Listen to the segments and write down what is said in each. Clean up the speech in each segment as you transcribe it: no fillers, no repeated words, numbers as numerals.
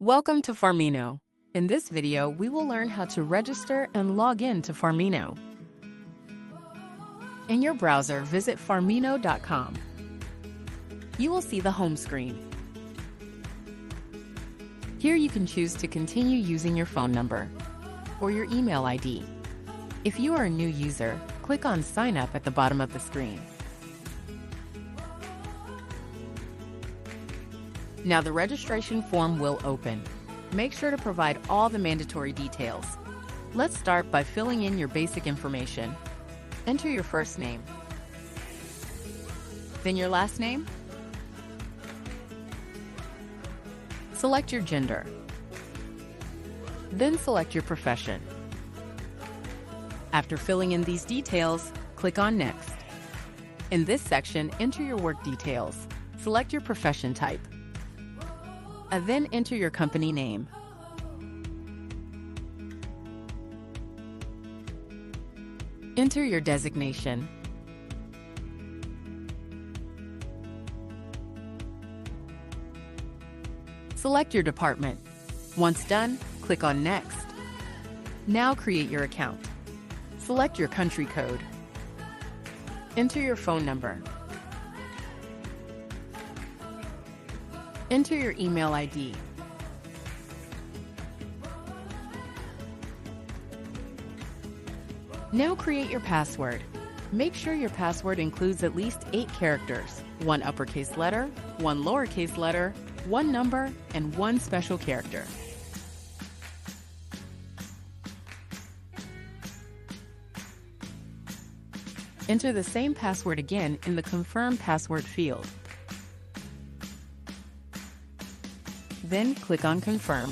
Welcome to Pharminho. In this video, we will learn how to register and log in to Pharminho. In your browser, visit pharminho.com. You will see the home screen. Here you can choose to continue using your phone number or your email ID. If you are a new user, click on Sign Up at the bottom of the screen. Now the registration form will open. Make sure to provide all the mandatory details. Let's start by filling in your basic information. Enter your first name, then your last name. Select your gender, then select your profession. After filling in these details, click on Next. In this section, enter your work details. Select your profession type. Then enter your company name. Enter your designation. Select your department. Once done, click on Next. Now create your account. Select your country code. Enter your phone number. Enter your email ID. Now create your password. Make sure your password includes at least 8 characters, 1 uppercase letter, 1 lowercase letter, 1 number, and 1 special character. Enter the same password again in the Confirm Password field. Then click on Confirm.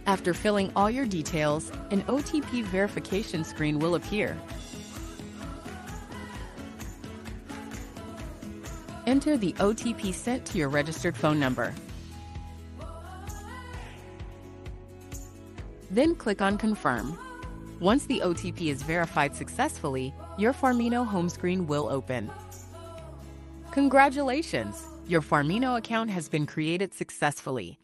After filling all your details, an OTP verification screen will appear. Enter the OTP sent to your registered phone number. Then click on Confirm. Once the OTP is verified successfully, your Pharminho home screen will open. Congratulations! Your Pharminho account has been created successfully.